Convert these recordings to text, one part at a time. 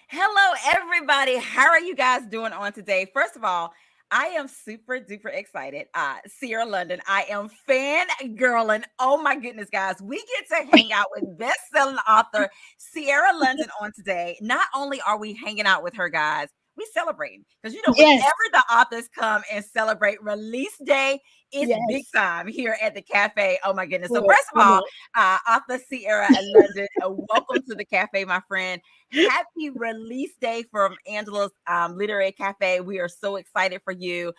Hello, everybody. How are you guys doing on today? First of all, I am super duper excited. Siera London, I am fan girl, and oh my goodness, guys, we get to hang out with best-selling author Siera London on today. Not only are we hanging out with her, guys, we celebrating because Yes, whenever the authors come and celebrate release day, it's big yes. time here at the cafe. Oh my goodness! So Well, first of come all, on. author Siera London, welcome to the cafe, my friend. Happy release day from Angela's Literary Cafe. We are so excited for you.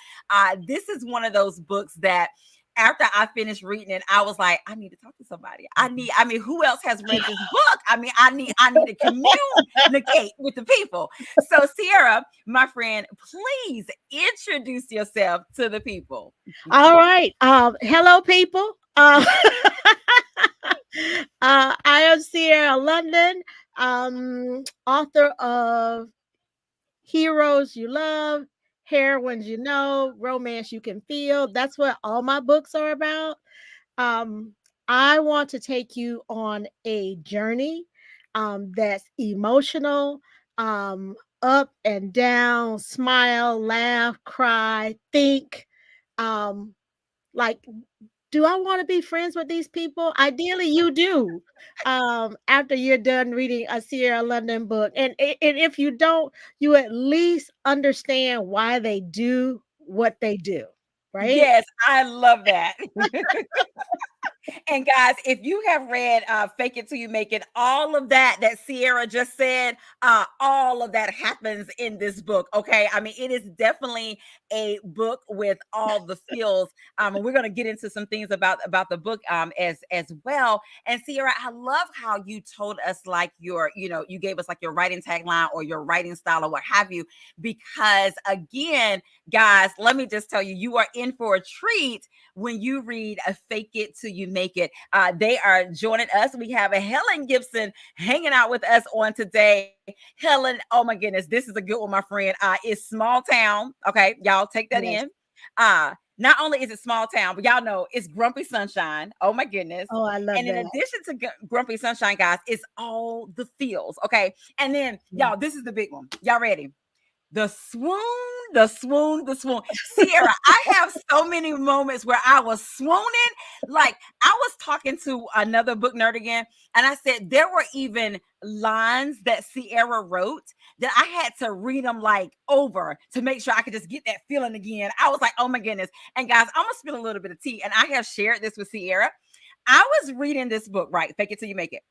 This is one of those books that after I finished reading it, I was like, I need to talk to somebody. Who else has read this book? I need to communicate with the people. So, Sierra, my friend, please introduce yourself to the people. All right. Hello, people. I am Sierra London, author of Heroes You Love, Heroines You Know, Romance You Can Feel. That's what all my books are about. Um, I want to take you on a journey that's emotional, up and down, smile, laugh, cry, think. Um, like, do I want to be friends with these people? Ideally, you do. After you're done reading a Sierra London book, and if you don't, you at least understand why they do what they do, right? Yes, I love that. And guys, if you have read Fake It Till You Make It, all of that Sierra just said, all of that happens in this book. Okay. I mean, it is definitely a book with all the feels. And we're gonna get into some things about the book as well. And Sierra, I love how you told us like you gave us like your writing tagline or your writing style or what have you, because again, guys, let me just tell you, you are in for a treat when you read a Fake It Till You Make It. They are joining us. We have a Helen Gibson hanging out with us on today. Helen, oh my goodness, this is a good one, my friend. It's small town. Okay, y'all take that Yes. in. Not only is it small town, but y'all know it's Grumpy Sunshine. Oh my goodness. Oh, I love And in that. addition to Grumpy Sunshine, guys, it's all the feels. Okay. And then, Yeah. y'all, this is the big one. Y'all ready? The swoon, the swoon, the swoon. Sierra, I have so many moments where I was swooning. Like I was talking to another book nerd again, and I said there were even lines that Sierra wrote that I had to read them like over to make sure I could just get that feeling again. I was like, oh my goodness. And guys, I'm gonna spill a little bit of tea, and I have shared this with Sierra. I was reading this book, right? Fake It Till You Make It.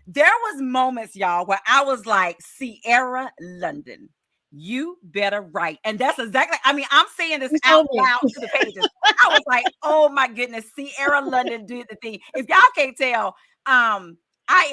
There was moments, y'all, where I was like, Sierra London, you better write. And that's exactly, I mean, I'm saying this You out told me. loud to the pages. I was like, oh my goodness, Sierra London did the thing. If y'all can't tell, I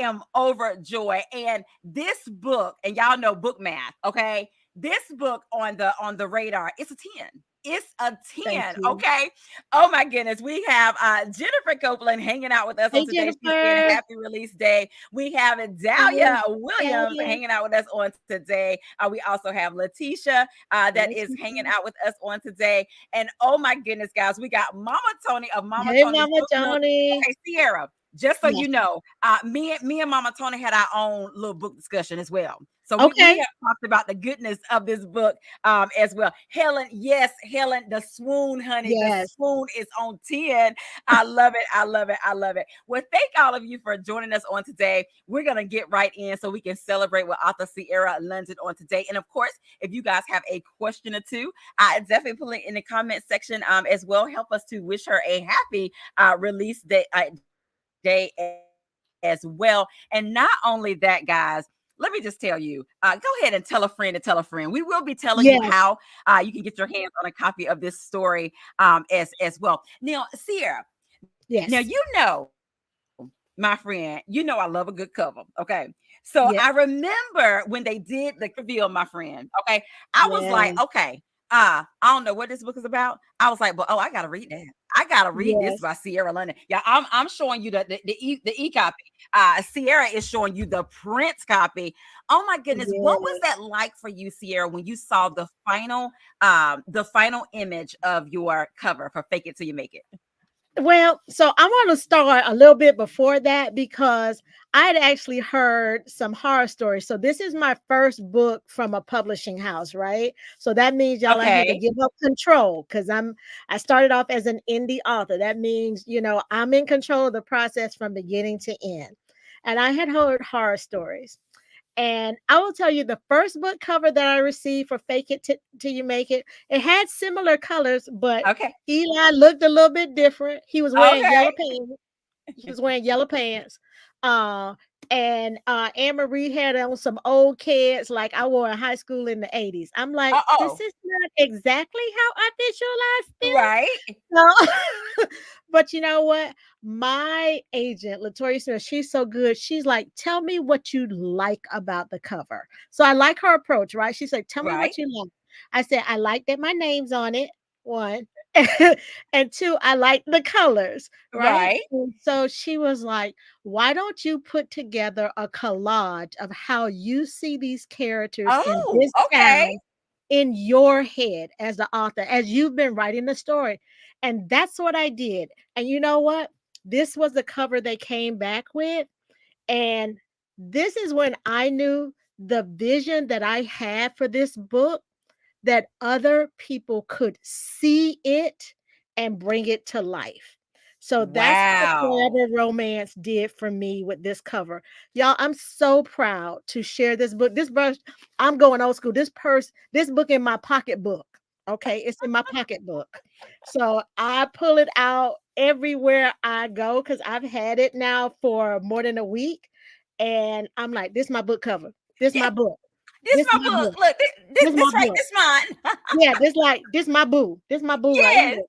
am overjoyed. And this book, and y'all know book math, okay? This book on the radar, it's a 10. It's a Thank 10, you. okay? Oh my goodness. We have Jennifer Copeland hanging out with us on Hey, today. She's saying Jennifer. happy release day. We have Hey, Dahlia Williams Dahlia. hanging out with us on today. We also have Letitia that is hanging out with us on today. And oh my goodness, guys, we got Mama Tony of Mama Hey, Tony's Mama Book Nook. Tony. Okay, Sierra, just so Yes. you know, me and Mama Tony had our own little book discussion as well. So we Okay. have talked about the goodness of this book as well. Helen, yes, Helen, the swoon, honey, the Yes. swoon is on 10. I love it. I love it. I love it. Well, thank all of you for joining us on today. We're going to get right in so we can celebrate with author Sierra London on today. And of course, if you guys have a question or two, definitely put it in the comment section as well. Help us to wish her a happy release day as well. And not only that, guys, let me just tell you, go ahead and tell a friend to tell a friend. We will be telling you how Yes. you can get your hands on a copy of this story as well. Now, Sierra, now Yes. my friend, I love a good cover. Okay. So I Yes. remember when they did the reveal, my friend. Okay. I was like, Yes. okay, I don't know what this book is about. I was like, but oh, I gotta read that. I gotta read this Yes. by Sierra London. Yeah, I'm showing you the e copy. Sierra is showing you the print copy. Oh my goodness, what was Yes. that like for you, Sierra, when you saw the final image of your cover for Fake It Till You Make It? Well, so I want to start a little bit before that because I had actually heard some horror stories. So this is my first book from a publishing house, right? So that means y'all I had to Okay. give up control because I started off as an indie author. That means, I'm in control of the process from beginning to end. And I had heard horror stories. And I will tell you the first book cover that I received for Fake It Till You Make It, it had similar colors, but Okay. Eli looked a little bit different. He was wearing Okay. yellow pants. He was wearing yellow pants. Uh, and Anne Marie had on some old kids like I wore in high school in the 80s. I'm like, this Uh-oh. is not exactly how I visualized them. Right. No. But you know what? My agent, Latoya Smith, she's so good. She's like, tell me what you like about the cover. So I like her approach, right? She's like, tell me Right. what you like. I said, I like that my name's on it. One. And two, I like the colors, right? Right. And so she was like, why don't you put together a collage of how you see these characters in Oh, this okay. town in your head as the author, as you've been writing the story? And that's what I did. And you know what? This was the cover they came back with. And this is when I knew the vision that I had for this book, that other people could see it and bring it to life. So that's what Wow. Forever Romance did for me with this cover. Y'all, I'm so proud to share this book. This brush, I'm going old school. This book in my pocketbook. Okay, it's in my pocketbook. So I pull it out everywhere I go because I've had it now for more than a week. And I'm like, this is my book cover. This is Yeah, my book. this This is my my book. book. Look, This is my this right, book. this mine. Yeah, this my boo. This my boo right Yes. here.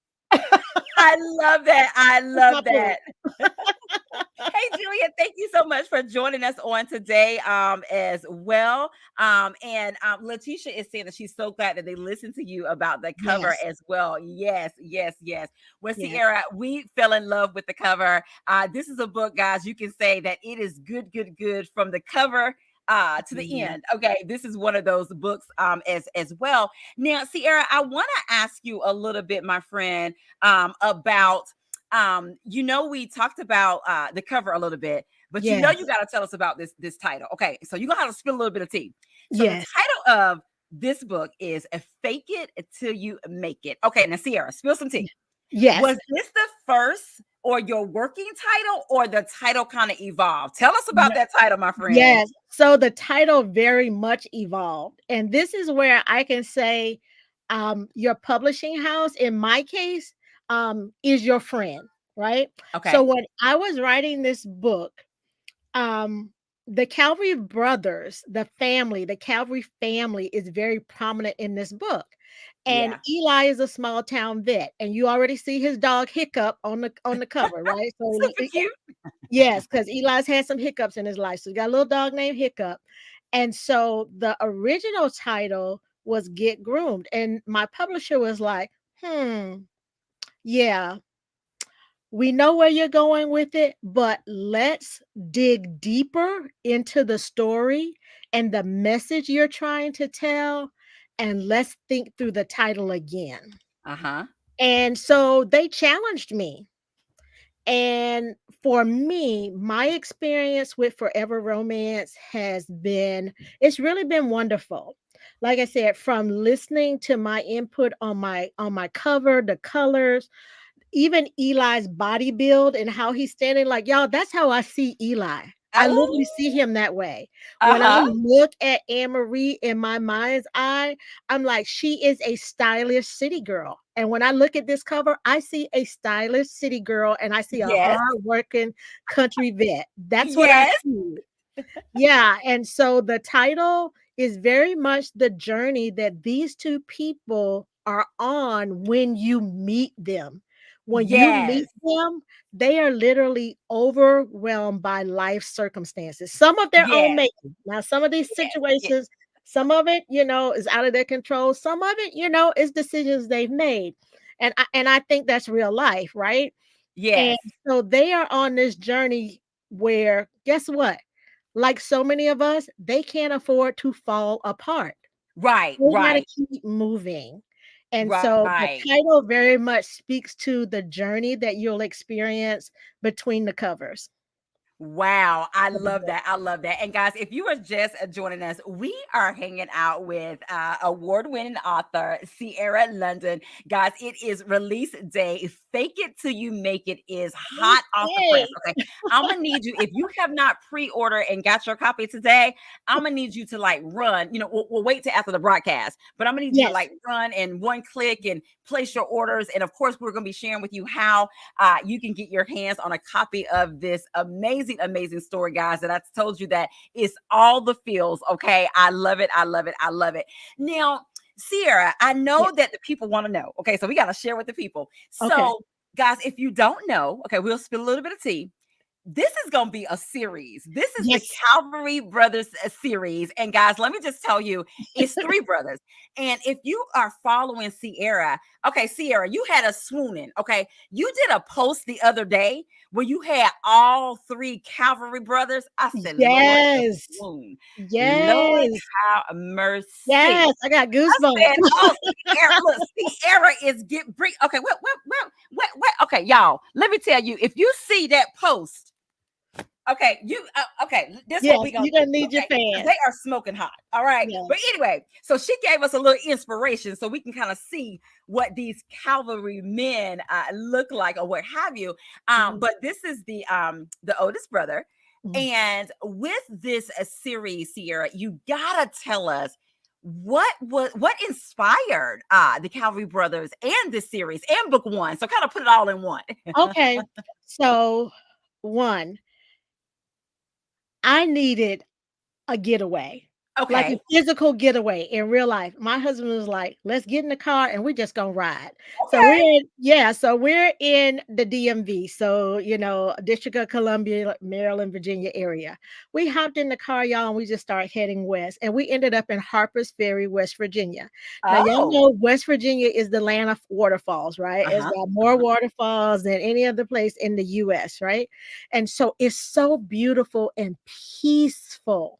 I love that. I This my love boo. that. Hey, Julia, thank you so much for joining us on today as well. And Letitia is saying that she's so glad that they listened to you about the cover Yes, as well. Yes, yes, yes. Well, yes, Sierra, we fell in love with the cover. This is a book, guys. You can say that it is good, good, good from the cover to the yeah, end. Okay, this is one of those books as well. Now, Sierra, I want to ask you a little bit, my friend, about we talked about the cover a little bit, but you yes, got to tell us about this title. Okay, so you're gonna have to spill a little bit of tea. So the yes, title of this book is a Fake It Till You Make It. Okay, now Sierra, spill some tea. yes, Was this the first or your working title, or the title kind of evolved? Tell us about no, that title, my friend. yes. So the title very much evolved, and this is where I can say, your publishing house, in my case, is your friend, right? So Okay. when I was writing this book, um the Calvary family is very prominent in this book. And Yeah. Eli is a small town vet, and you already see his dog Hiccup on the cover, right? So Super cute. yes, because Eli's had some hiccups in his life. So he got a little dog named Hiccup. And so the original title was Get Groomed. And my publisher was like, yeah, we know where you're going with it, but let's dig deeper into the story and the message you're trying to tell, and let's think through the title again. Uh-huh. And so they challenged me. And for me, my experience with Forever Romance it's really been wonderful. Like I said, from listening to my input on my cover, the colors, even Eli's body build and how he's standing, like, y'all, that's how I see Eli. I Oh. literally see him that way. When I Uh-huh. look at Anne Marie in my mind's eye, I'm like, she is a stylish city girl. And when I look at this cover, I see a stylish city girl and I see a Yes. hard-working country vet. That's what I Yes. see. Yeah, and so the title is very much the journey that these two people are on when you meet them. When you meet Yes. them, they are literally overwhelmed by life circumstances, some of their own Yes. making. Now, some of these Yes. Yes. situations, some of it, is out of their control. Some of it, is decisions they've made. And I think that's real life, right? And Yes. so they are on this journey where, guess what? Like so many of us, they can't afford to fall apart. Right, They gotta right. keep moving. And so the Right. title very much speaks to the journey that you'll experience between the covers Wow, I of the love book. that. I love that. And guys, if you are just joining us, we are hanging out with award-winning author Siera London. Guys, it is release day. Fake It Till You Make It is hot off the press. Okay. Okay, I'm gonna need you if you have not pre-ordered and got your copy today. I'm gonna need you to like run. We'll wait till after the broadcast, but I'm gonna need you to Yes. like run and one click and place your orders. And of course, we're gonna be sharing with you how you can get your hands on a copy of this amazing, amazing story, guys. That I told you that it's all the feels. Okay. I love it. I love it. I love it. Now, Sierra, I know Yes. that the people want to know. Okay. So we got to share with the people. Okay. So, guys, if you don't know, okay, we'll spill a little bit of tea. This is going to be a series. This is the Yes. Calvary Brothers series. And guys, let me just tell you, it's three brothers. And if you are following Sierra, okay, Sierra, you had a swooning. Okay. You did a post the other day where you had all three Calvary brothers. I said, Lord, the Yes. swoon. Lord, Yes. have mercy. Yes. I got I goosebumps. said, "Oh, Sierra, look, Sierra is get bring." Okay, what? Okay, y'all. Let me tell you, if you see that post, okay, okay, this is what Yes. we gonna You're do. gonna need your Okay, because they fans. are smoking hot. All right, but Yes. anyway, so she gave us a little inspiration so we can kind of see what these cavalry men look like or what have you. Mhm. But this is the oldest brother, Mhm. and with this series, Sierra, you gotta tell us what inspired the Cavalry Brothers and this series and book one. So kind of put it all in one. Okay. So, one, I needed a getaway, like a Okay. physical getaway in real life. My husband was like, "Let's get in the car and we just gonna ride." So Okay. we're in the DMV, so District of Columbia, like, Maryland, Virginia area. We hopped in the car, y'all, and we just started heading west, and we ended up in Harpers Ferry, West Virginia. Now, y'all Oh. know West Virginia is the land of waterfalls, right? It's Uh-huh. got more Uh-huh. waterfalls than any other place in the US, right? And so it's so beautiful and peaceful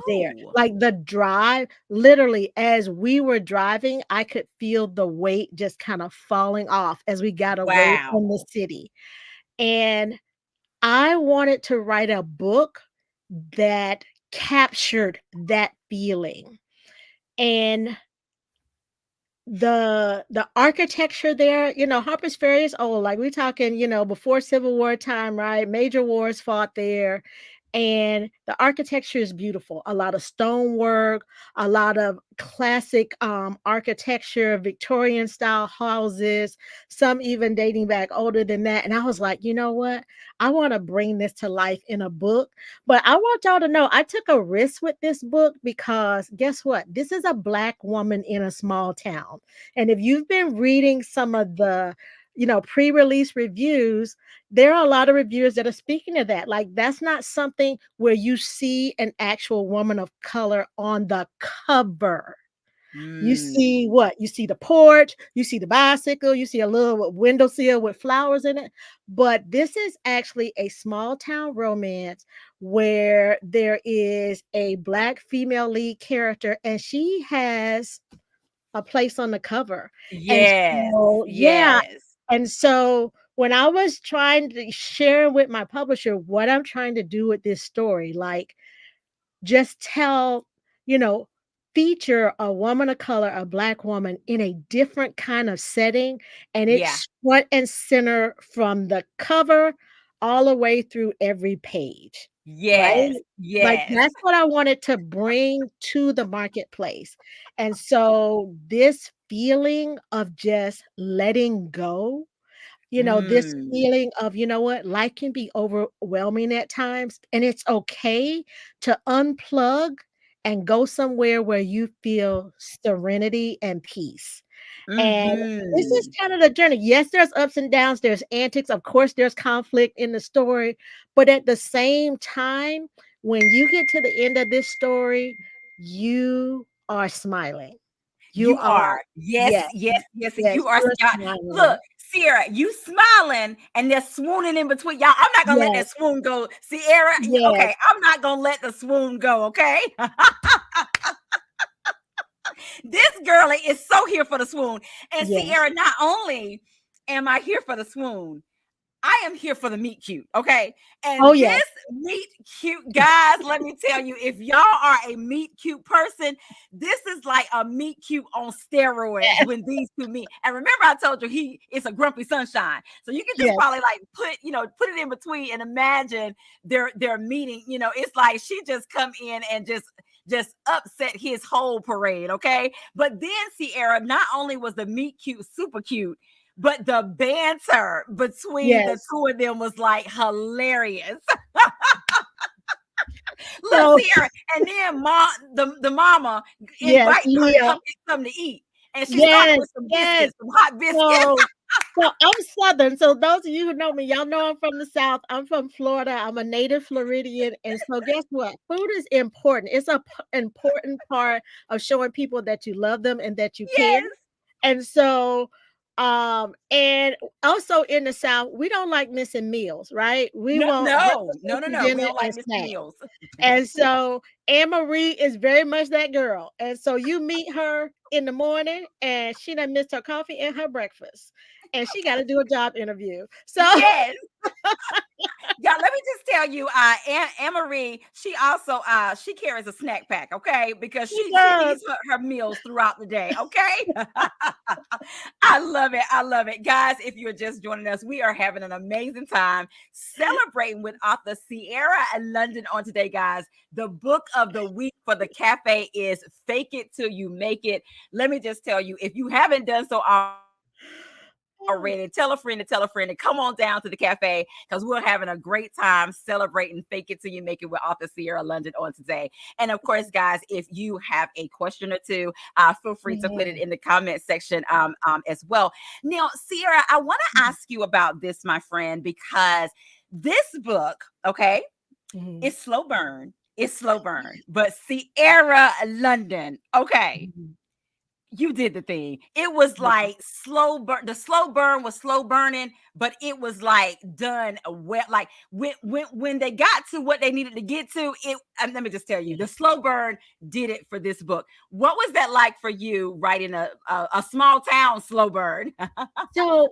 there. Oh. Like the drive, literally, as we were driving, I could feel the weight just kind of falling off as we got away from the Wow. city. And I wanted to write a book that captured that feeling. And the architecture there, Harper's Ferry is old, like, we talking, before Civil War time, right? Major wars fought there, and the architecture is beautiful. A lot of stonework, a lot of classic, architecture, Victorian style houses, some even dating back older than that, and I was like, "You know what? I wanna bring this to life in a book." But I want y'all to know I took a risk with this book because guess what? This is a Black woman in a small town. And if you've been reading some of the, pre-release reviews, there are a lot of reviewers that are speaking to that. Like, that's not something where you see an actual woman of color on the cover. You see Mm. what? You see the porch, you see the bicycle, you see a little windowsill with flowers in it. But this is actually a small town romance where there is a Black female lead character, and she has a place on the cover. And Yes. so, yeah. Yes. And so when I was trying to share with my publisher what I'm trying to do with this story, like, just tell, you know, feature a woman of color, a Black woman in a different kind of setting, and Yeah. it's front and center from the cover all the way through every page, right? Yes. Like, Yes. that's what I wanted to bring to the marketplace. And so this feeling of just letting go, this Mm. feeling of, you know what, life can be overwhelming at times, and it's okay to unplug and go somewhere where you feel serenity and peace. And this is Mhm. kind of the journey. Yes, there's ups and downs, there's antics, of course, there's conflict in the story, but at the same time, when you get to the end of this story, you are smiling. You You are, are. Yes, yes, yes, yes. yes, You are you're Scott. Look, smiling. Sierra, you smiling and they're swooning in between. Y'all, I'm not gonna let Yes, that swoon go. Sierra, yes. okay, I'm not gonna let the swoon go, okay? This girlie is so here for the swoon. And Yes. Sierra, not only am I here for the swoon, I am here for the meet cute, okay? Oh, And this yes. meet cute, guys, let me tell you, if y'all are a meet cute person, this is like a meet cute on steroids Yes. when these two meet. And remember, I told you he is a grumpy sunshine, so you can just Yes. probably like put it in between and imagine their meeting. It's like she just come in and just upset his whole parade, okay? But then Sierra, not only was the meet cute super cute, but the banter between the Yes. two of them was like hilarious. Look, So, Sierra, and then the mama yes, invites her to Leah. come get something to eat, and she started Yes, with some yes. biscuits, some hot biscuits. So I'm Southern. So those of you who know me, y'all know I'm from the South. I'm from Florida. I'm a native Floridian. And so guess what? Food is important. It's a important part of showing people that you love them and that you care. Yes. And so, and also in the South, we don't like missing meals, right? We No, want no, breakfast, no, lunch, no, and no. We dinner don't like and missing snacks. meals. And so Anne Marie is very much that girl. And so you meet her in the morning and she done missed her coffee and her breakfast. And she got to do a job interview. So Yes. Yeah, let me just tell you, Anne Marie, she also she carries a snack pack, okay? Because she she does. needs her meals throughout the day, okay? I love it. I love it. Guys, if you're just joining us, we are having an amazing time celebrating with author Sierra London on today, guys. The book of the week for the cafe is Fake It Till You Make It. Let me just tell you, if you haven't done so already, tell a friend to tell a friend to come on down to the cafe because we're having a great time celebrating Fake It Till You Make It with author Siera London on today. And of course, guys, if you have a question or two, feel free to put it Mhm, in the comment section as well. Now, Sierra, I want to mhm, ask you about this, my friend, because this book, okay, mhm, it's slow burn. It's slow burn, but Sierra London, okay, mhm. you did the thing. It was Yeah. like slow burn. The slow burn was slow burning, but it was like done well. Like when they got to what they needed to get to, let me just tell you, the slow burn did it for this book. What was that like for you writing a small town slow burn? So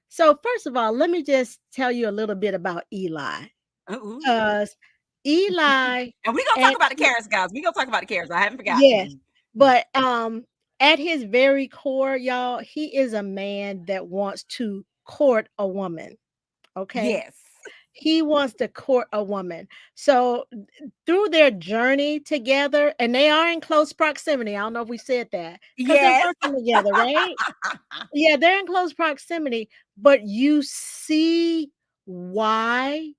so first of all, let me just tell you a little bit about Eli. Ooh. 'Cause Eli And we're gonna talk about the actually carrots, guys. We're gonna talk about the carrots. I haven't yes, forgotten. but, at his very core, y'all, he is a man that wants to court a woman, okay? Yes. He wants to court a woman. So, through their journey together and they are in close proximity, I don't know if we said that because 'cause they're Yes. working together, right? Yeah, they're in close proximity, but you see why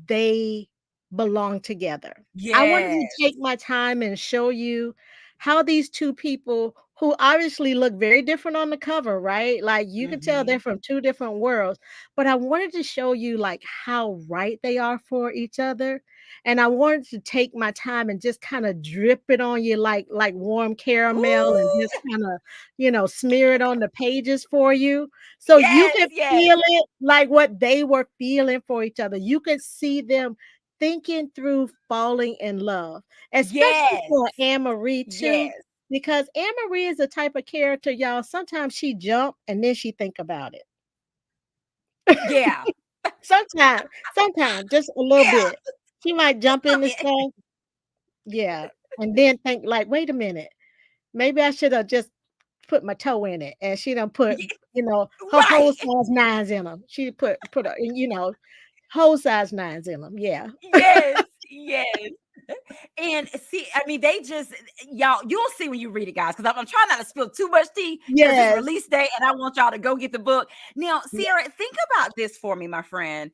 they belong together. I wanted to Yes. take my time and show you how these 2 people who obviously look very different on the cover, right? Like, you can tell they're Hmm. from 2 different worlds, but I wanted to show you, like, how right they are for each other, and I wanted to take my time and just kinda drip it on you like warm caramel and Ooh. just kinda, smear it on the pages for you, so you Yes. could Yes. feel it like what they were feeling for each other. You could see them thinking through falling in love, especially Yes. for Anne-Marie too, Yes. because Anne-Marie is the type of character, y'all, sometimes she jump and then she think about it. Yeah. Sometimes, just a little Yeah. bit. She might Just jump a into bit. stuff, yeah, and then think like, "Wait a minute, maybe I should have just put my toe in it," and she done put, Ye her whole right. size nines in them. She put a whole size nines in them. Yeah. Yes. Yes. And see, I mean, they just y'all, you'll see when you read it, guys, because I'm trying not to spill too much tea because it's Yes. release day and I want y'all to go get the book. Now, Yeah. Sierra, think about this for me, my friend.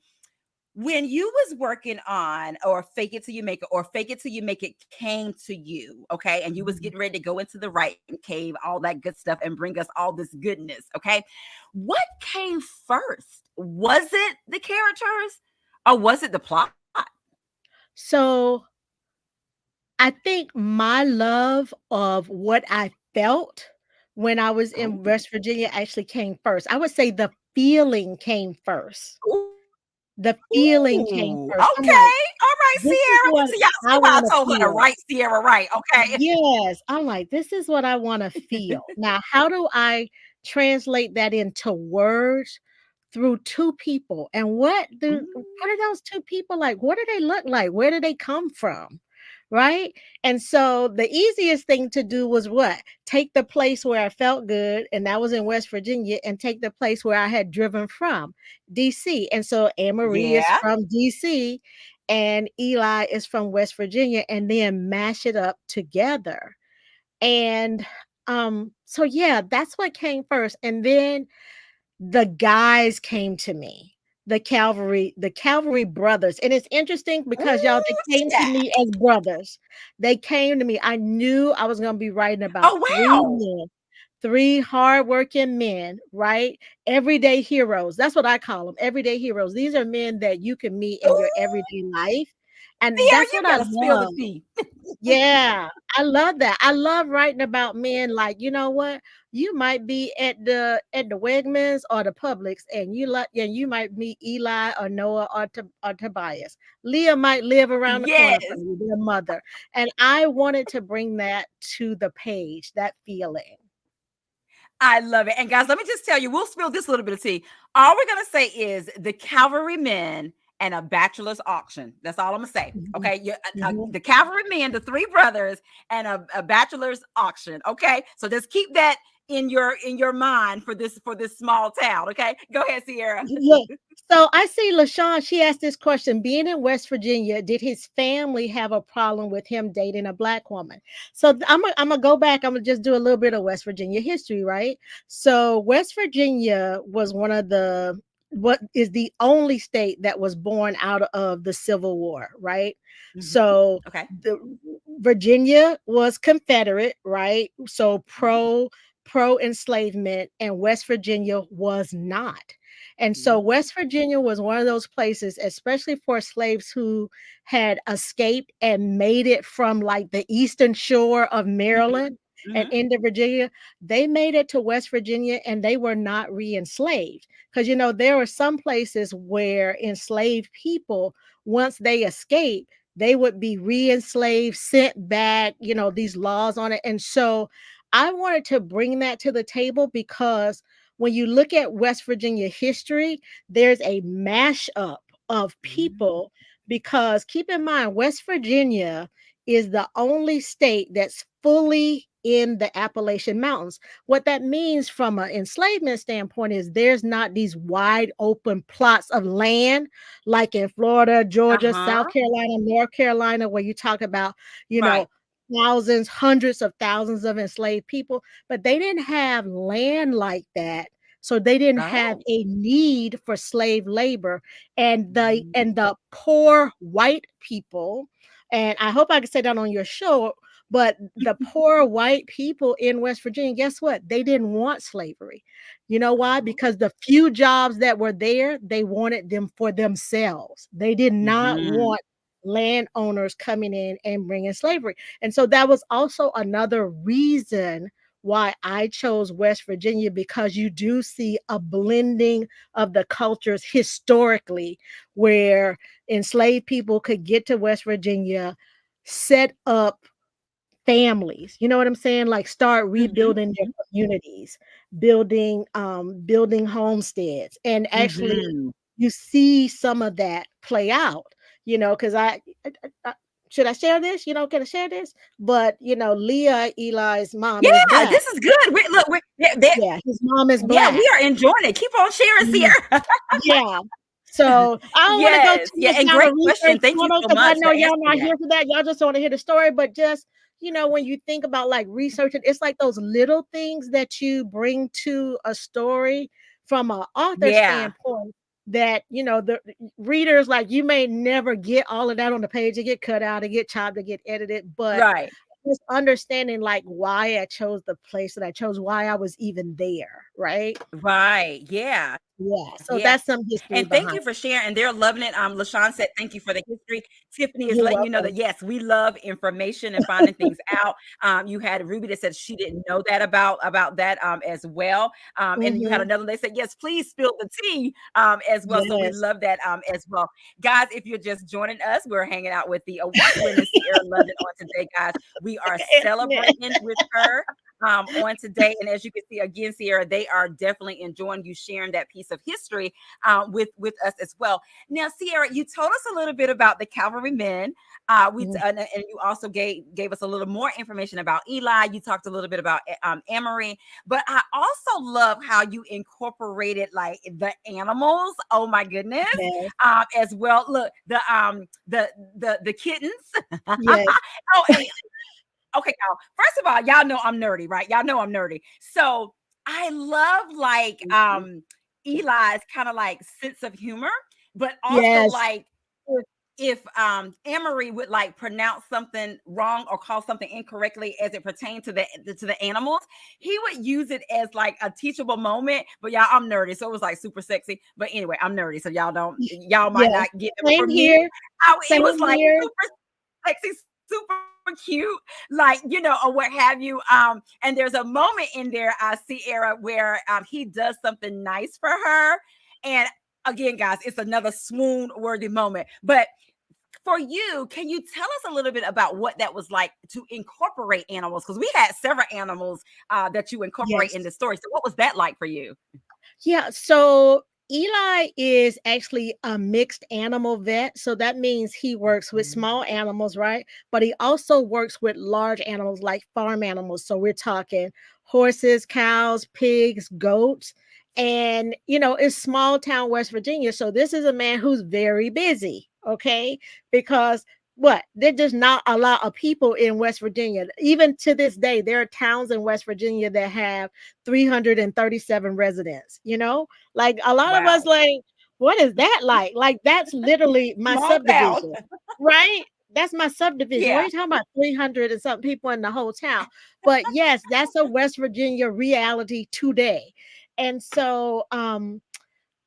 When you was working on or Fake It Till You Make It or Fake It Till You Make It came to you, okay, and you was Mhm. getting ready to go into the writing cave, all that good stuff, and bring us all this goodness, okay, what came first? Was it the characters or was it the plot? So, I think my love of what I felt when I was Oh, in West Virginia actually came first. I would say the feeling came first. The feeling came Ooh, first. I'm like, okay. All right, "This is Sierra. what See, y'all I see why I wanna told her to feel." write Sierra right, okay? Yes, I'm like, "This is what I wanna feel." Now, how do I translate that into words? Through 2 people, and what Mm, are those 2 people like? What do they look like? Where do they come from? Right? And so, the easiest thing to do was what? Take the place where I felt good, and that was in West Virginia, and take the place where I had driven from, DC, and so Anne Marie is yeah. from DC, and Eli is from West Virginia, and then mash it up together. And, so yeah, that's what came first, and then the guys came to me, the Cavalry brothers, and it's interesting because, y'all, they Ooh, see came to that. me as brothers. They came to me. I knew I was gonna be writing about Oh, 3 wow. men, 3 hardworking men, right? Everyday heroes. That's what I call them, everyday heroes. These are men that you can meet in your Ooh, everyday life, and Sierra, that's you what I better spill the love. tea. Yeah, I love that. I love writing about men like, you know what? You might be at the Wegmans or the Publix, and you might meet Eli or Noah or Tobias. Leah might live around the corner Yes. from you, their mother. And I wanted to bring that to the page, that feeling. I love it. And guys, let me just tell you, we'll spill this little bit of tea. All we're gonna say is the cavalry men and a bachelor's auction. That's all I'm gonna say. Mhm, Okay, mhm. the cavalry men, the 3 brothers, and a bachelor's auction. Okay, so just keep that in your mind for this small town. Okay, go ahead, Sierra. Yeah. So I see LaShawn, she asked this question. Being in West Virginia, did his family have a problem with him dating a black woman? So I'm gonna go back. I'm gonna just do a little bit of West Virginia history, right? So West Virginia was one of the what is the only state that was born out of the Civil War, right? Mhm. So Okay. the Virginia was Confederate, right? So Mhm. pro enslavement, and West Virginia was not. And so Mhm. West Virginia was one of those places, especially for slaves who had escaped and made it from like the eastern shore of Mhm. Maryland and Mhm. into Virginia. They made it to West Virginia and they were not re enslaved. Because, there were some places where enslaved people, once they escaped, they would be re enslaved, sent back, these laws on it. And so I wanted to bring that to the table because when you look at West Virginia history, there's a mashup of Mm. people because keep in mind, West Virginia is the only state that's fully in the Appalachian Mountains. What that means from an enslavement standpoint is there's not these wide open plots of land like in Florida, Georgia, Uh-huh. South Carolina, North Carolina, where you talk about, you Right. know, thousands, hundreds of thousands of enslaved people, but they didn't have land like that. So they didn't have Oh. a need for slave labor, and the Mm. and the poor white people, and I hope I can say that on your show, but the poor white people in West Virginia, guess what? They didn't want slavery. You know why? Oh. Because the few jobs that were there, they wanted them for themselves. They did not Mhm. want landowners coming in and bringing slavery. And so that was also another reason why I chose West Virginia, because you do see a blending of the cultures historically where enslaved people could get to West Virginia, set up families. You know what I'm saying? Like start Mhm. rebuilding their communities, building homesteads. And actually Mhm. you see some of that play out, because I should I share this? Can I share this? But Leah, Eli's mom, is Yeah, black. this is good. We look, we there Yeah, his mom is yeah, black. we are enjoying it. Keep on sharing, Mhm. Sierra. Yeah. So, I don't wanna go Yes, too yeah, much and down a great research question. Thank you tunnel so because I much for know y'all answering not that. here for that. Y'all just wanna hear the story, but just, when you think about, like, researching, it's like those little things that you bring to a story from a author Yeah, standpoint that, the readers, like, you may never get all of that on the page. It get cut out, it get chopped, it get edited, but right. just understanding, like, why I chose the place that I chose, why I was even there, right? Right. Yeah. Yeah, so Yeah. that's some history And thank behind you for it. sharing. And they're loving it. LaShawn said, thank you for the history. Tiffany is You're letting you know welcome. that yes, we love information and finding things out. You had Ruby that said she didn't know that about that as well. And then you had Mhm. another one that said, yes, please spill the tea as well. So we Yes. love that as well. Guys, if you're just joining us, we're hanging out with the award-winning Sierra London on today, guys. We are Internet. celebrating with her on today. And as you can see, again, Sierra, they are definitely enjoying you sharing that piece of history with us as well. Now, Sierra, you told us a little bit about the Calvary Men. Mhm. And you also gave us a little more information about Eli. You talked a little bit about Emery, but I also love how you incorporated like the animals. Oh my goodness, Yes. as well. Look, the kittens. Yes. Oh, and okay, y'all. First of all, y'all know I'm nerdy, right? Y'all know I'm nerdy. So I love like Mhm. Eli's kind of like sense of humor, but also Yes. like if Emery would like pronounce something wrong or call something incorrectly as it pertained to the animals, he would use it as like a teachable moment. But y'all, I'm nerdy, so it was like super sexy. But anyway, I'm nerdy, so y'all might Yeah. not get them Same from me. here. It was Same like here. super sexy, super cute, like or what have you. And there's a moment in there, Sierra, where he does something nice for her. And again, guys, it's another swoon worthy moment. But for you, can you tell us a little bit about what that was like to incorporate animals? Because we had several animals that you incorporate in Yes. the story. So what was that like for you? Yeah, so Eli is actually a mixed animal vet. So that means he works with small animals, right? But he also works with large animals like farm animals. So we're talking horses, cows, pigs, goats. And, it's small town West Virginia. So this is a man who's very busy, okay? Because what? There's just not a lot of people in West Virginia. Even to this day, there are towns in West Virginia that have 337 residents, Like a lot of us Wow. like, what is that like? Like that's literally my Small town. subdivision, right? That's my subdivision. What are Yeah. you talking about? 300 and something people in the whole town. But yes, that's a West Virginia reality today. And so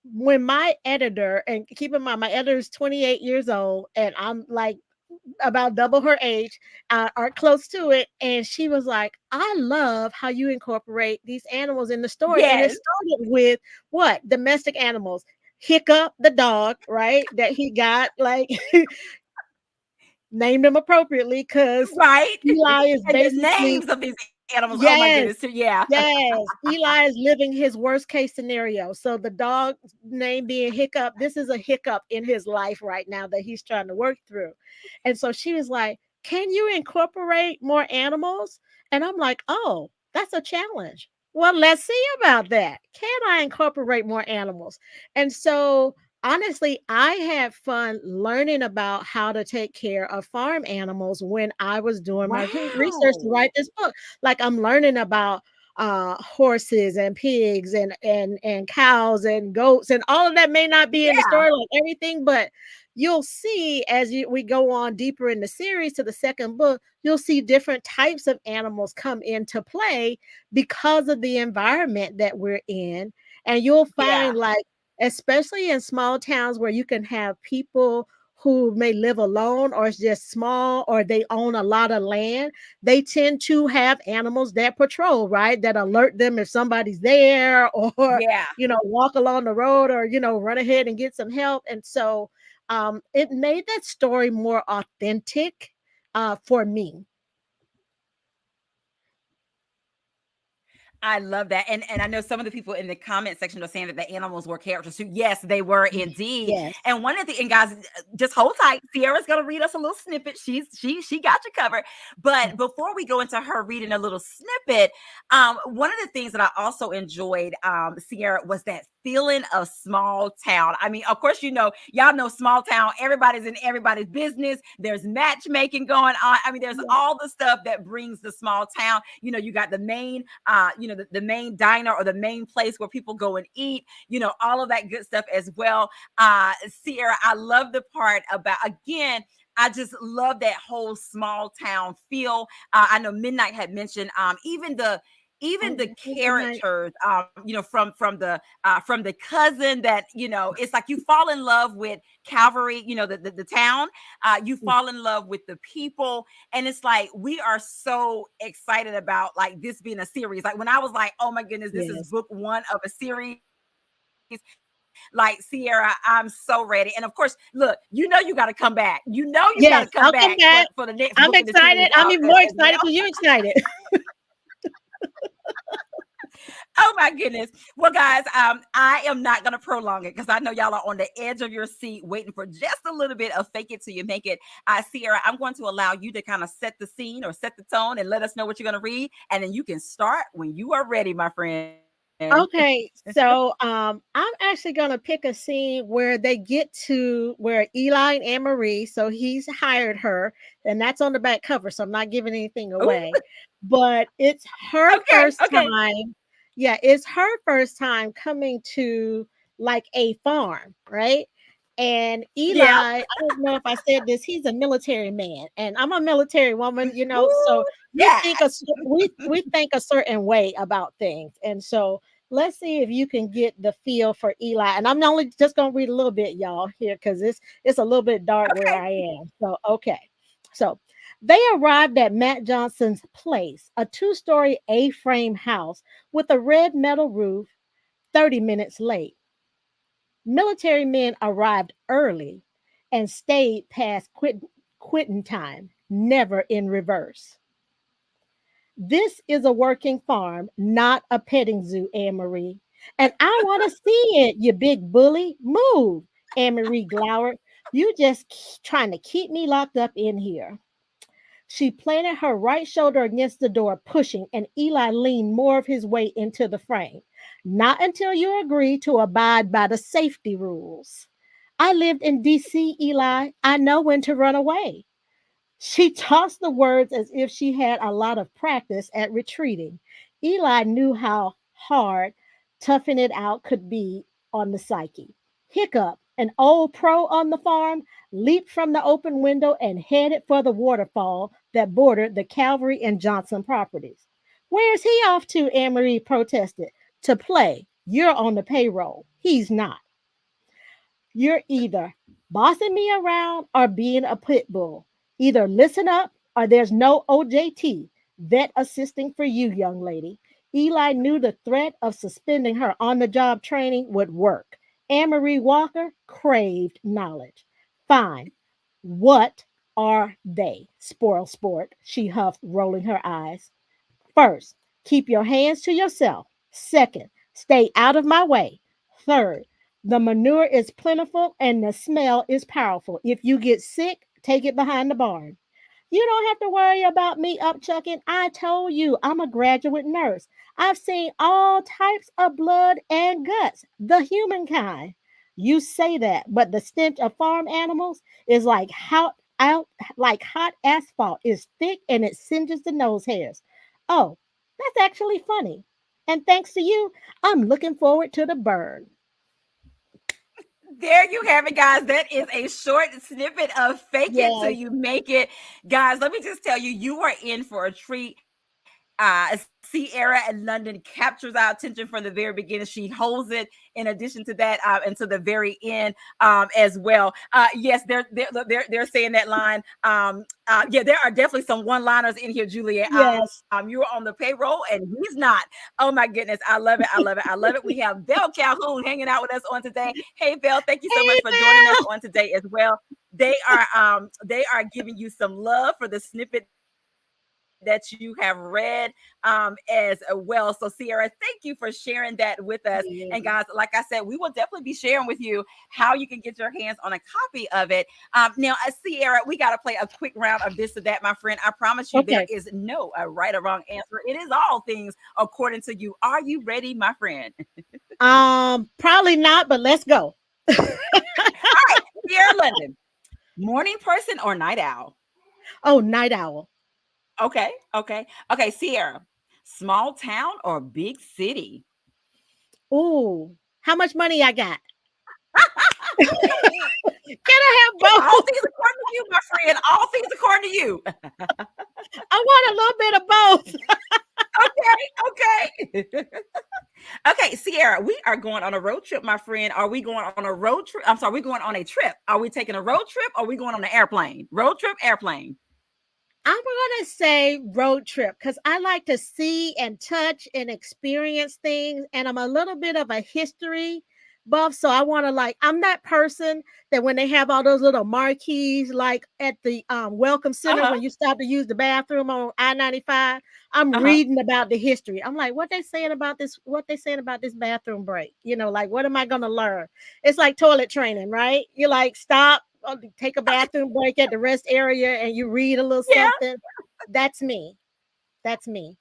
when my editor, and keep in mind my editor is 28 years old and I'm like about double her age, are close to it. And she was like, I love how you incorporate these animals in the story. And it Yes. started with what? Domestic animals. Hiccup, the dog, right? That he got, like, named him appropriately because Right. Eli is And the basically, names of these animals. Oh my yes. goodness. So yeah. Yes, Eli is living his worst case scenario. So the dog's name being Hiccup, this is a hiccup in his life right now that he's trying to work through. And so she was like, "Can you incorporate more animals?" And I'm like, "Oh, that's a challenge. Well, let's see about that. Can I incorporate more animals?" And so honestly, I had fun learning about how to take care of farm animals when I was doing my research to Wow. write this book. Like I'm learning about horses and pigs and cows and goats, and all of that may not be in the Yeah. story like everything, but you'll see as we go on deeper in the series to the second book, you'll see different types of animals come into play because of the environment that we're in. And you'll Yeah. find, like, especially in small towns where you can have people who may live alone, or it's just small, or they own a lot of land, they tend to have animals that patrol, right? That alert them if somebody's there, or, Yeah. walk along the road, or, run ahead and get some help. And so it made that story more authentic for me. I love that. And I know some of the people in the comment section are saying that the animals were characters too. Yes, they were indeed. Yes. And one of the and guys, just hold tight. Sierra's gonna read us a little snippet. She got you covered. But before we go into her reading a little snippet, one of the things that I also enjoyed, Sierra, was that feeling of small town. I mean, of course, y'all know small town, everybody's in everybody's business. There's matchmaking going on. I mean, there's Yeah. all the stuff that brings the small town. You got the main the main diner or the main place where people go and eat, all of that good stuff as well. Sierra, I love the part about, again, I just love that whole small town feel. I know Midnight had mentioned even even the Oh, good night. characters, from the cousin that, it's like you fall in love with Calvary, the town. You Mm, fall in love with the people, and it's like we are so excited about like this being a series. Like when I was like, oh my goodness, this is yes. book one of a series. Like Sierra, I'm so ready. And of course, look, you got to come back. You got to come Yes, back I'll for come the back. next book in the I'm series out excited. I'm even as more well. excited because you're excited. Oh my goodness. Well, guys, I am not going to prolong it because I know y'all are on the edge of your seat waiting for just a little bit of fake it till you make it. Sierra, I'm going to allow you to kind of set the scene or set the tone and let us know what you're going to read. And then you can start when you are ready, my friend. Okay, so I'm actually gonna pick a scene where they get to where Eli and Anne Marie, so he's hired her, and that's on the back cover, so I'm not giving anything Ooh, away. But it's her okay. first Okay. time, yeah, it's her first time coming to like a farm, right? And Eli, Yeah. I don't know if I said this, he's a military man, and I'm a military woman, so Ooh, yes. we think a certain way about things, and so let's see if you can get the feel for Eli. And I'm only just gonna read a little bit, y'all, here because it's a little bit dark where Okay. I am. So okay. So they arrived at Matt Johnson's place, a two-story A-frame house with a red metal roof, 30 minutes late. Military men arrived early and stayed past quitting time, never in reverse. This is a working farm, not a petting zoo, Anne Marie. And I want to see it, you big bully. Move, Anne Marie glowered. You just trying to keep me locked up in here. She planted her right shoulder against the door, pushing, and Eli leaned more of his weight into the frame. Not until you agree to abide by the safety rules. I lived in DC, Eli. I know when to run away. She tossed the words as if she had a lot of practice at retreating. Eli knew how hard toughing it out could be on the psyche. Hiccup, an old pro on the farm, leaped from the open window and headed for the waterfall that bordered the Calvary and Johnson properties. Where's he off to? Anne Marie protested. To play. You're on the payroll. He's not. You're either bossing me around or being a pit bull. Either listen up or there's no OJT, vet assisting for you, young lady. Eli knew the threat of suspending her on the job training would work. Anne Marie Walker craved knowledge. Fine. What are they? Spoil sport, she huffed, rolling her eyes. First, keep your hands to yourself. Second, stay out of my way. Third, the manure is plentiful and the smell is powerful. If you get sick, take it behind the barn. You don't have to worry about me upchucking. I told you I'm a graduate nurse. I've seen all types of blood and guts, the human kind. You say that, but the stench of farm animals is like hot asphalt. It's thick and it singes the nose hairs. Oh, that's actually funny. And thanks to you, I'm looking forward to the burn. There you have it, guys. That is a short snippet of Fake It Till Yes, You Make It. Guys, let me just tell you, you are in for a treat. Siera in London captures our attention from the very beginning. She holds it in addition to that, and to the very end, as well. Yes, they're saying that line. Yeah, there are definitely some one-liners in here, Julia. yes. You're on the payroll and he's not. Oh my goodness, I love it. I love it. I love it. We have Belle Calhoun hanging out with us on today. Hey, Belle, thank you so much Hey, for joining us Belle. on today as well. They are giving you some love for the snippet that you have read as well. So Sierra, thank you for sharing that with us. And guys, like I said, we will definitely be sharing with you how you can get your hands on a copy of it. Now, Sierra, we got to play a quick round of this or that, my friend. I promise you there is Okay. no right or wrong answer. It is all things according to you. Are you ready, my friend? Probably not, but let's go. All right, Sierra London, morning person or night owl? Oh, night owl. Okay. Sierra, small town or big city? Ooh, how much money I got? Can I have All both? things according to you, my friend. All things according to you. I want a little bit of both. Okay. Okay. Okay, Sierra, we are going on a road trip, my friend. Are we going on a road trip? I'm sorry, we're going on a trip. Are we taking a road trip or are we going on an airplane? Road trip, airplane. I'm gonna say road trip because I like to see and touch and experience things, and I'm a little bit of a history buff. So I want to like I'm that person that when they have all those little marquees, like at the Welcome Center Uh-huh. when you stop to use the bathroom on I-95, I'm Uh-huh. reading about the history. I'm like, what they saying about this? What they saying about this bathroom break? Like what am I gonna learn? It's like toilet training, right? You like stop, take a bathroom break at the rest area and you read a little Yeah, something. That's me. That's me.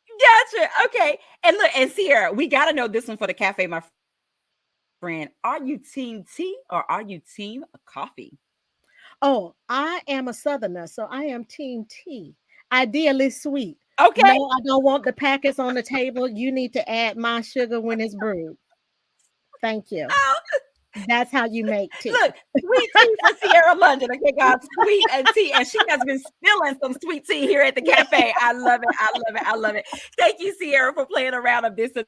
gotcha. Okay. And look, and Sierra, we gotta know this one for the cafe, my friend. Are you team tea or are you team coffee? Oh, I am a southerner, so I am team tea. Ideally sweet. Okay. No, I don't want the packets on the table. You need to add my sugar when it's brewed. Thank you. Oh, That's how you make look, tea. sweet tea for Sierra London. Okay, guys, sweet and tea. And she has been spilling some sweet tea here at the cafe. I love it. I love it. I love it. Thank you, Sierra, for playing around of this or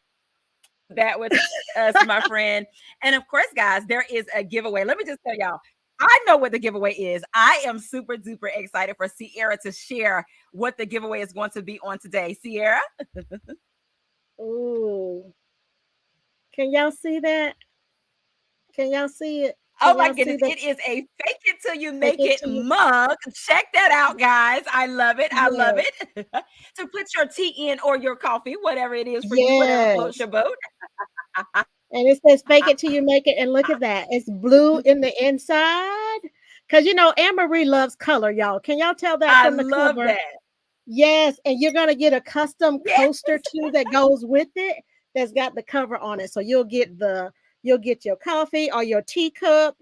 that with us, my friend. And of course, guys, there is a giveaway. Let me just tell y'all. I know what the giveaway is. I am super duper excited for Sierra to share what the giveaway is going to be on today. Sierra? Ooh. Can y'all see that? Can y'all see it? Oh Can my y'all goodness, see the it is a fake it till you take make it it to you? mug. Check that out, guys. I love it. I love Yes. it. To put your tea in or your coffee, whatever it is for you, whatever floats Yes. your boat. And it says fake it till you make it. And look at that. It's blue in the inside. Because Anne Marie loves color, y'all. Can y'all tell that I from the love cover? that. Yes. And you're gonna get a custom Yes, coaster too that goes with it that's got the cover on it. So you'll get your coffee or your teacup.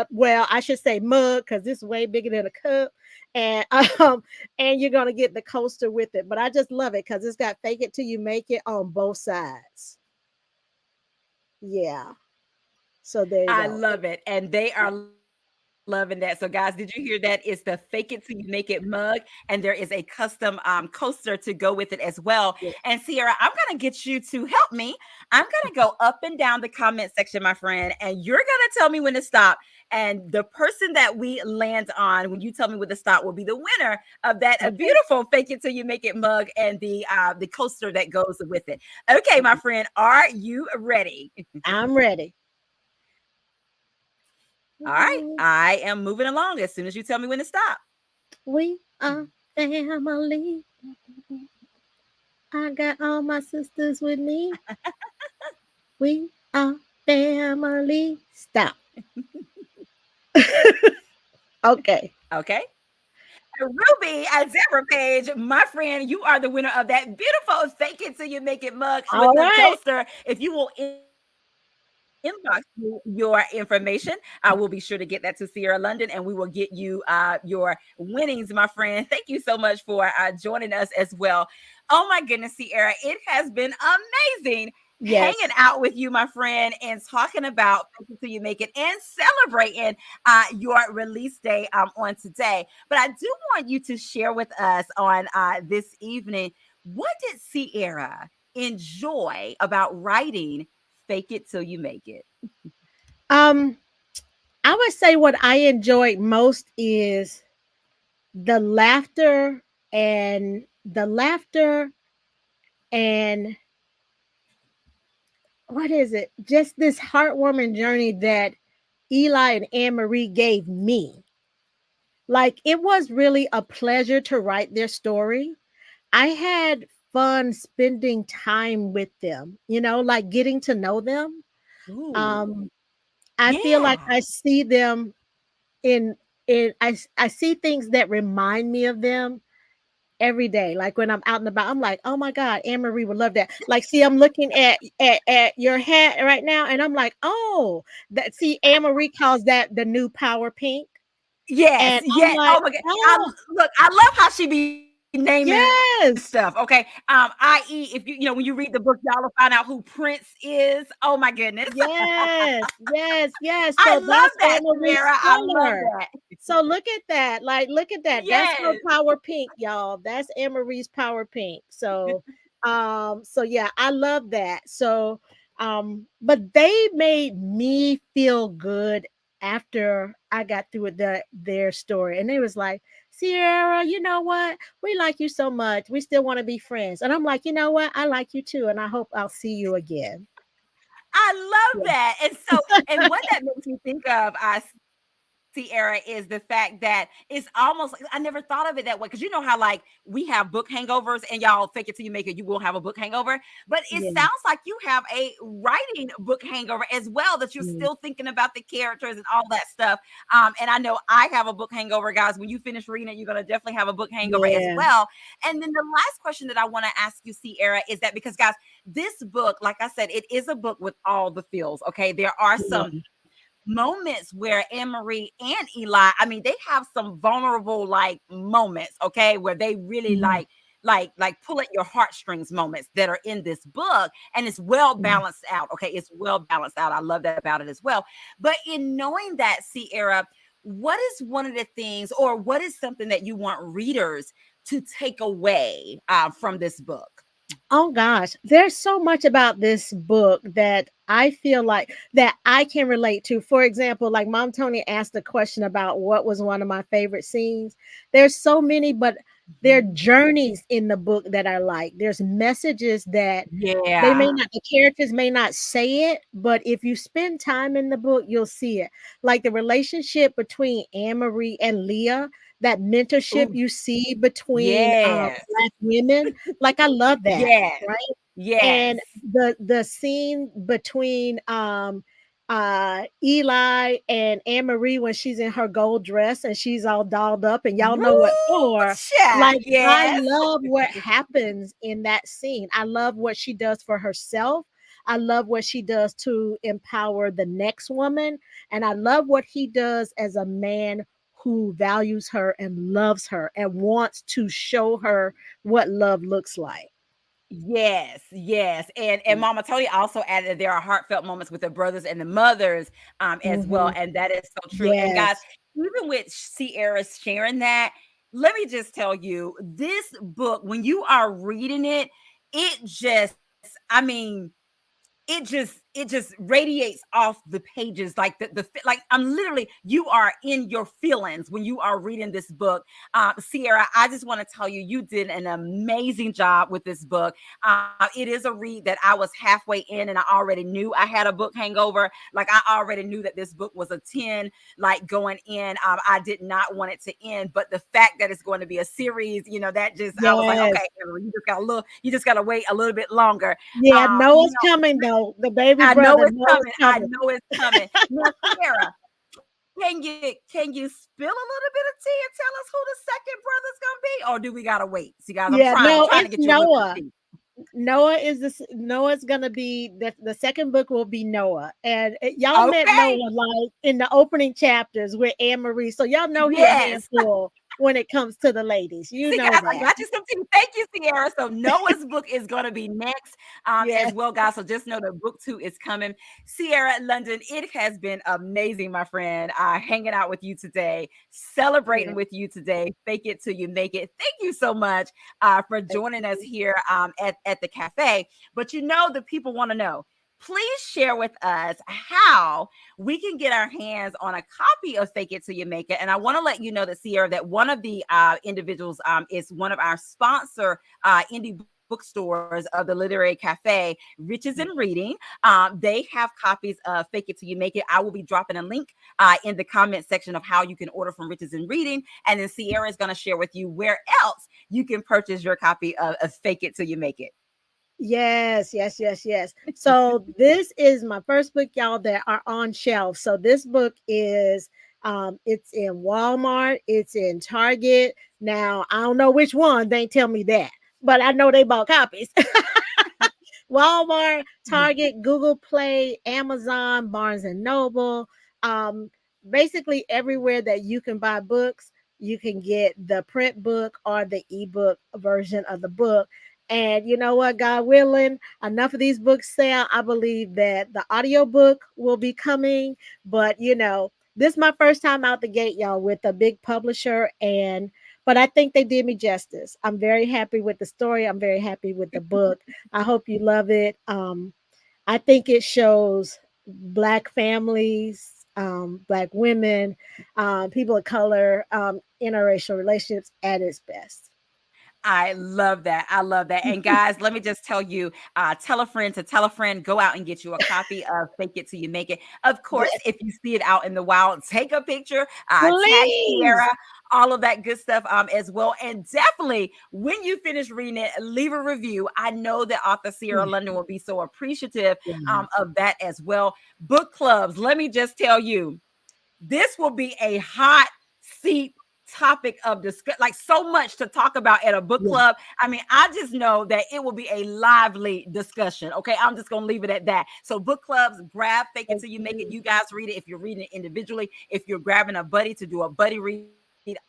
Well, I should say mug, because this is way bigger than a cup. And and you're gonna get the coaster with it. But I just love it because it's got fake it till you make it on both sides. Yeah. So there you I go. love it. And they are loving that. So, guys, did you hear that? It's the fake it till you make it mug, and there is a custom coaster to go with it as well. Yeah. And Sierra, I'm gonna get you to help me. I'm gonna go up and down the comment section, my friend, and you're gonna tell me when to stop. And the person that we land on when you tell me when to stop will be the winner of that Okay. beautiful fake it till you make it mug and the coaster that goes with it. Okay, my friend, are you ready? I'm ready. All right, I am moving along as soon as you tell me when to stop. We are family. I got all my sisters with me. We are family. Stop. Okay. Okay. Ruby at Zebra Page, my friend, you are the winner of that beautiful fake it till you make it mug with All the right. coaster. If you will inbox me your information, I will be sure to get that to Sierra London and we will get you your winnings, my friend. Thank you so much for joining us as well. Oh my goodness, Sierra, it has been amazing hanging Yes. out with you, my friend, and talking about fake it till you make it and celebrating your release day on today. But I do want you to share with us on this evening, what did Sierra enjoy about writing Fake It Till You Make It? Um, I would say what I enjoyed most is the laughter and what is it? Just this heartwarming journey that Eli and Anne Marie gave me. Like it was really a pleasure to write their story. I had fun spending time with them, like getting to know them. Ooh, Um, I feel like yeah. I see them in I see things that remind me of them every day. Like when I'm out and about, I'm like, oh my God, Anne Marie would love that. Like, see, I'm looking at your hat right now, and I'm like, oh, that see, Anne Marie calls that the new power pink. Yes, And I'm yeah. like, Oh my god. oh, Look, I love how she be naming stuff. Okay. yes, I.e., if when you read the book, y'all will find out who Prince is. Oh my goodness. yes, yes, yes. I So love that's that, Anne Marie's Sierra. I love color. that. So look at that. Like, look at that. That's her Yes. power pink, y'all. That's Anne Marie's power pink. So So yeah, I love that. So but they made me feel good after I got through with their story. And they was like, Sierra, you know what? We like you so much. We still want to be friends. And I'm like, you know what? I like you too. And I hope I'll see you again. I love Yeah. that. And so, and what that makes me think of, Sierra, is the fact that it's almost like I never thought of it that way. Cause you know how like we have book hangovers and y'all fake it till you make it, you will have a book hangover. But it Yeah. sounds like you have a writing book hangover as well, that you're Mm. still thinking about the characters and all that stuff. And I know I have a book hangover, guys. When you finish reading it, you're gonna definitely have a book hangover as Yeah. well. And then the last question that I want to ask you, Sierra, is that because guys, this book, like I said, it is a book with all the feels. Okay. There are some Yeah. moments where Anne Marie and Eli, I mean, they have some vulnerable like moments, okay, where they really Mhm. like pull at your heartstrings moments that are in this book, and it's well Mhm. balanced out. Okay, it's well balanced out. I love that about it as well. But in knowing that, Sierra, what is one of the things, or what is something that you want readers to take away from this book? Oh gosh, there's so much about this book that I feel like that I can relate to. For example, like Mom Tony asked a question about what was one of my favorite scenes. There's so many, but there are Mhm. journeys in the book that I like. There's messages that they may Yeah. not, the characters may not say it, but if you spend time in the book, you'll see it. Like the relationship between Anne Marie and Leah, that mentorship Ooh, you see between yes. Black women, like I love that, Yes. right? Yes. And the scene between Eli and Anne Marie when she's in her gold dress and she's all dolled up and y'all know what Woo, for. chat. Like I Yes. love what happens in that scene. I love what she does for herself. I love what she does to empower the next woman. And I love what he does as a man who values her and loves her and wants to show her what love looks like. Yes, yes. And Mama Tony also added that there are heartfelt moments with the brothers and the mothers as well. Mhm. And that is so true. And guys, Yes. even with Sierra sharing that, let me just tell you, this book, when you are reading it, it just, I mean, it just radiates off the pages, like like I'm literally, you are in your feelings when you are reading this book. Sierra, I just want to tell you, you did an amazing job with this book. It is a read that I was halfway in and I already knew I had a book hangover. Like I already knew that this book was a 10, like going in. I did not want it to end, but the fact that it's going to be a series, that just, I was like, Yes. okay, you just got to wait a little bit longer. Yeah, You Noah's know, coming though. The baby I know brother, it's Noah's coming. I coming. know it's coming. Now, Sierra, can you spill a little bit of tea and tell us who the second brother's gonna be, or do we gotta wait? See, guys, I'm Yeah, trying no, trying to it's get you a little bit of Noah. tea. Noah's gonna be the second book will be Noah, and y'all met Okay. Noah like in the opening chapters with Anne Marie, so y'all know he a Yes. handful when it comes to the ladies. You See, know guys, I that. got you some tea. Thank you, Sierra. So Noah's book is going to be next Yeah, as well, guys. So just know that book 2 is coming. Sierra London, it has been amazing, my friend, hanging out with you today, yeah. celebrating with you today. Fake it till you make it. Thank you so much for Thank joining us you. here at the cafe. But the people want to know. Please share with us how we can get our hands on a copy of Fake It Till You Make It. And I want to let you know that, Sierra, that one of the individuals is one of our sponsor indie bookstores of the Literary Cafe, Riches and Reading. They have copies of Fake It Till You Make It. I will be dropping a link in the comment section of how you can order from Riches and Reading. And then Sierra is going to share with you where else you can purchase your copy of Fake It Till You Make It. Yes, yes, yes, yes. So this is my first book, y'all, that are on shelf. So this book is it's in Walmart, it's in Target. Now I don't know which one, they tell me that, but I know they bought copies. Walmart, Target, Google Play, Amazon, Barnes and Noble, um, basically everywhere that you can buy books, you can get the print book or the ebook version of the book. And you know what, God willing, enough of these books sell. I believe that the audiobook will be coming, but this is my first time out the gate, y'all, with a big publisher. And but I think they did me justice. I'm very happy with the story. I'm very happy with the book. I hope you love it. I think it shows Black families, Black women, people of color, interracial relationships at its best. I love that. I love that. And guys, let me just tell you, tell a friend to tell a friend, go out and get you a copy of Fake It Till You Make It. Of course, Yes, if you see it out in the wild, take a picture, tag please. Sierra, all of that good stuff as well. And definitely when you finish reading it, leave a review. I know that author Sierra Yeah, London will be so appreciative yes. of that as well. Book clubs, let me just tell you, this will be a hot seat topic of discussion, like so much to talk about at a book Yeah. club. I mean, I just know that it will be a lively discussion. Okay, I'm just gonna leave it at that. So book clubs, grab Fake It Thank Till You Make It. you. You guys read it if you're reading it individually, if you're grabbing a buddy to do a buddy read,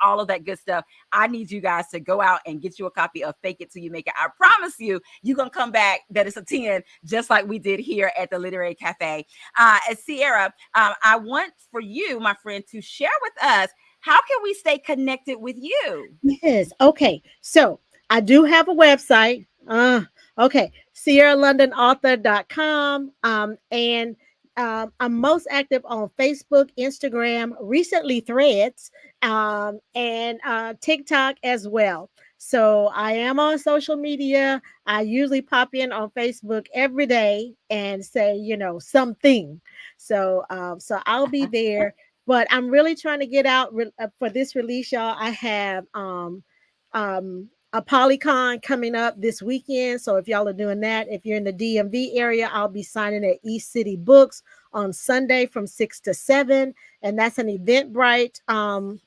all of that good stuff. I need you guys to go out and get you a copy of Fake It Till You Make It. I promise you're gonna come back that it's a 10, just like we did here at the Literary Cafe. As Sierra, I want for you, my friend, to share with us, how can we stay connected with you? Yes. Okay. So I do have a website. Okay. SierraLondonAuthor.com. And I'm most active on Facebook, Instagram, recently Threads, and TikTok as well. So I am on social media. I usually pop in on Facebook every day and say, something. So I'll be there, but I'm really trying to get out for this release, y'all. I have a Polycon coming up this weekend. So if y'all are doing that, if you're in the DMV area, I'll be signing at East City Books on Sunday from 6 to 7. And that's an Eventbrite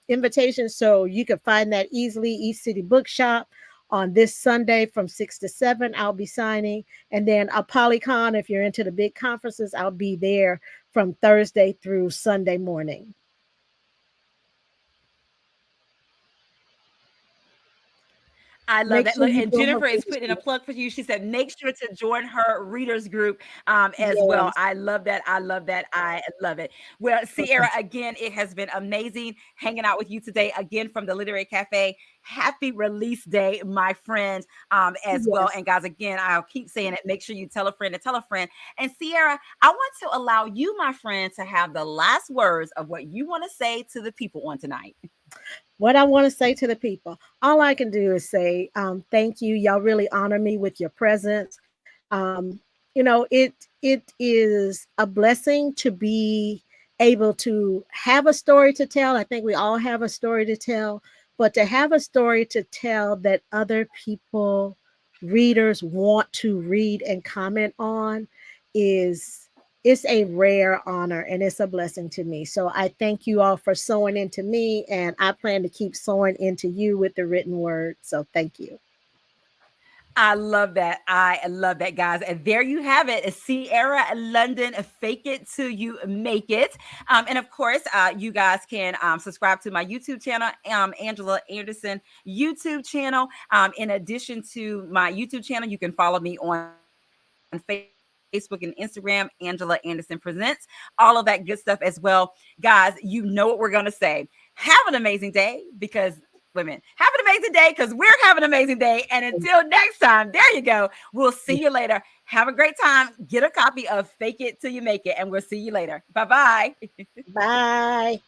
invitation. So you can find that easily, East City Bookshop. On this Sunday from 6 to 7, I'll be signing. And then a Polycon, if you're into the big conferences, I'll be there from Thursday through Sunday morning. I love Make that. sure Look, you and join her Jennifer is readers putting in a group. plug for you. She said, make sure to join her readers group as well. Yes. I love that. I love that. I love it. Well, Okay. Sierra, again, it has been amazing hanging out with you today, again, from the Literary Cafe. Happy release day, my friend, as well. Yes. And guys, again, I'll keep saying it. Make sure you tell a friend to tell a friend. And Sierra, I want to allow you, my friend, to have the last words of what you want to say to the people on tonight. What I want to say to the people, all I can do is say thank you. Y'all really honor me with your presence. It is a blessing to be able to have a story to tell. I think we all have a story to tell, but to have a story to tell that other people, readers, want to read and comment on is it's a rare honor and it's a blessing to me. So I thank you all for sowing into me, and I plan to keep sowing into you with the written word. So thank you. I love that. I love that, guys. And there you have it. Sierra London, Fake It Till You Make It. And of course, you guys can subscribe to my YouTube channel, Angela Anderson YouTube channel. In addition to my YouTube channel, you can follow me on Facebook and Instagram, Angela Anderson Presents, all of that good stuff as well. Guys, you know what we're going to say. Have an amazing day because women have an amazing day because we're having an amazing day. And until next time, there you go. We'll see you later. Have a great time. Get a copy of Fake It Till You Make It, and we'll see you later. Bye bye. Bye.